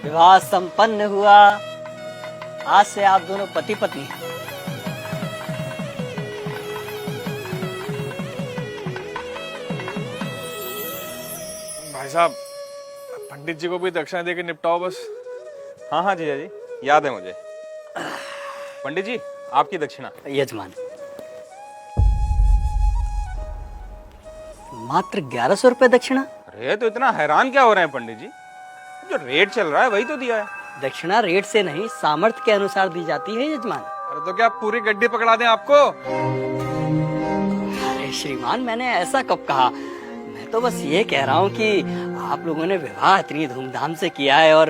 विवाह संपन्न हुआ। आज से आप दोनों पति पत्नी हैं। भाई साहब, पंडित जी को भी दक्षिणा देके निपटाओ बस। हाँ हाँ जीजा जी, याद है मुझे। पंडित जी, आपकी दक्षिणा। यजमान, मात्र 1100 रुपए दक्षिणा। अरे तो इतना हैरान क्या हो रहे हैं पंडित जी? जो रेट चल रहा है वही तो दिया है। दक्षिणा रेट से नहीं, सामर्थ्य के अनुसार दी जाती है यजमान। अरे तो क्या पूरी गड्डी पकड़ा दें आपको? अरे श्रीमान, मैंने ऐसा कब कहा? मैं तो बस ये कह रहा हूँ कि आप लोगों ने विवाह इतनी धूमधाम से किया है और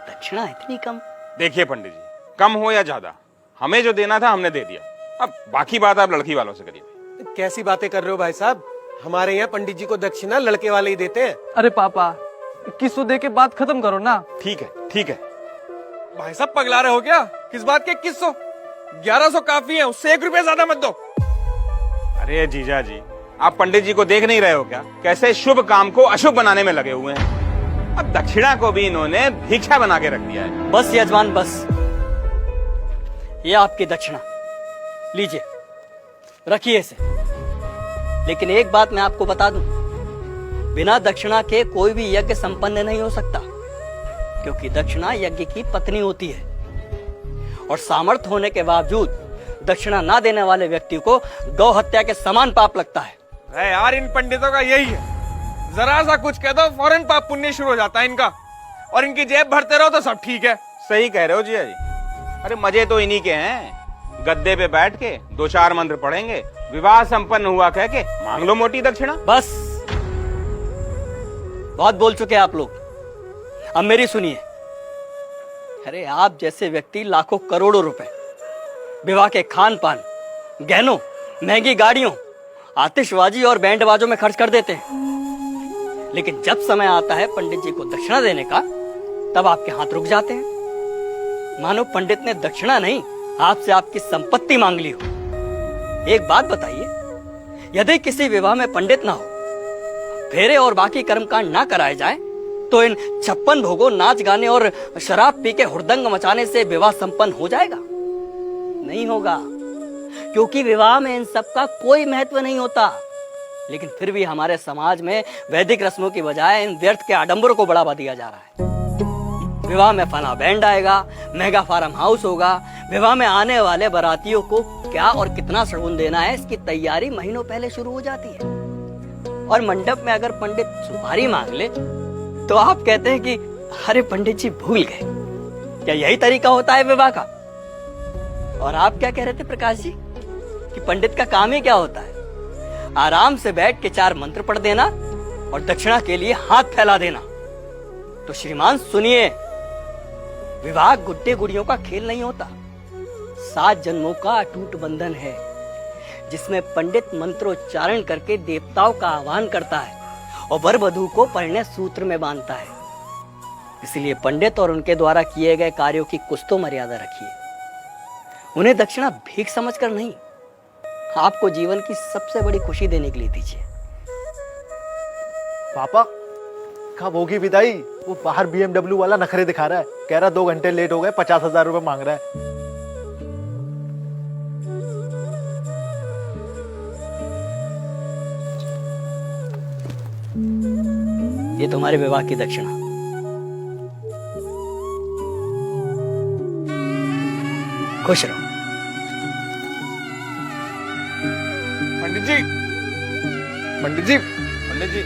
दक्षिणा इतनी कम। देखिए पंडित जी, कम हो या ज्यादा, हमें जो देना था हमने दे दिया। अब बाकी बात आप लड़की वालों से करिए। कैसी बातें कर रहे हो भाई साहब? हमारे यहाँ पंडित जी को दक्षिणा लड़के वाले ही देते हैं। अरे पापा, 2100 दे के बात खत्म करो ना। ठीक है ठीक है। भाई साहब पगला रहे हो क्या? किस बात के 2100? 1100 काफी है, उससे 1 रुपया ज्यादा मत दो। अरे जीजा जी, आप पंडित जी को देख नहीं रहे हो क्या? कैसे शुभ काम को अशुभ बनाने में लगे हुए हैं। अब दक्षिणा को भी इन्होंने भिक्षा बना के रख दिया है। बस यजमान बस, ये आपकी दक्षिणा लीजिए, रखिए इसे। लेकिन एक बात मैं आपको बता दूं, बिना दक्षिणा के कोई भी यज्ञ संपन्न नहीं हो सकता, क्योंकि दक्षिणा यज्ञ की पत्नी होती है और सामर्थ्य होने के बावजूद दक्षिणा ना देने वाले व्यक्ति को गौ हत्या के समान पाप लगता है। अरे यार, इन पंडितों का यही है, जरा सा कुछ कह दो फौरन पाप पुण्य शुरू हो जाता है इनका, और इनकी जेब भरते रहो तो सब ठीक है। सही कह रहे हो जीजा जी। अरे मजे तो इन्हीं के हैं। गद्दे पे बैठ के 2-4 मंत्र पढ़ेंगे, विवाह संपन्न हुआ कह के मांग लो मोटी दक्षिणा। बस, बहुत बोल चुके आप लोग, अब मेरी सुनिए। अरे आप जैसे व्यक्ति लाखों करोड़ों रुपए विवाह के खान पान, गहनों, महंगी गाड़ियों, आतिशबाजी और बैंड बाजों में खर्च कर देते हैं, लेकिन जब समय आता है पंडित जी को दक्षिणा देने का, तब आपके हाथ रुक जाते हैं, मानो पंडित ने दक्षिणा नहीं, आपसे आपकी संपत्ति मांग ली हो। एक बात बताइए, यदि किसी विवाह में पंडित ना हो, फेरे और बाकी कर्मकांड ना कराए जाए, तो इन 56 भोगों, नाच गाने और शराब पी के हुड़दंग मचाने से विवाह संपन्न हो जाएगा? नहीं होगा, क्योंकि विवाह में इन सब का कोई महत्व नहीं होता। लेकिन फिर भी हमारे समाज में वैदिक रस्मों की बजाय इन व्यर्थ के आडंबरों को बढ़ावा दिया जा रहा है। विवाह में फना बैंड आएगा, महंगा फार्म हाउस होगा, विवाह में आने वाले बारातियों को क्या और कितना शगुन देना है, इसकी तैयारी महीनों पहले शुरू हो जाती है। और मंडप में अगर पंडित सुपारी मांग ले तो आप कहते हैं कि अरे पंडित जी भूल गए। क्या यही तरीका होता है विवाह का? और आप क्या कह रहे थे प्रकाश जी कि पंडित का काम ही क्या होता है? आराम से बैठ के 4 मंत्र पढ़ देना और दक्षिणा के लिए हाथ फैला देना। तो श्रीमान सुनिए, विवाह गुड्डे गुड़ियों का खेल नहीं होता, 7 जन्मों का अटूट बंधन है, जिसमें पंडित मंत्रोच्चारण करके देवताओं का आह्वान करता है और वर वधू को परिणय सूत्र में बांधता है। इसलिए पंडित और उनके द्वारा किए गए कार्यों की कुछ तो मर्यादा रखिए। उन्हें दक्षिणा भीख समझकर नहीं, आपको जीवन की सबसे बड़ी खुशी देने के लिए दीजिए। पापा, कब होगी विदाई? वो बाहर BMW वाला नखरे दिखा रहा है, कह रहा 2 घंटे लेट हो गए, 50,000 रुपए मांग रहा है। ये तुम्हारे विवाह की दक्षिणा। खुश रहो। पंडित जी, पंडित जी, पंडित जी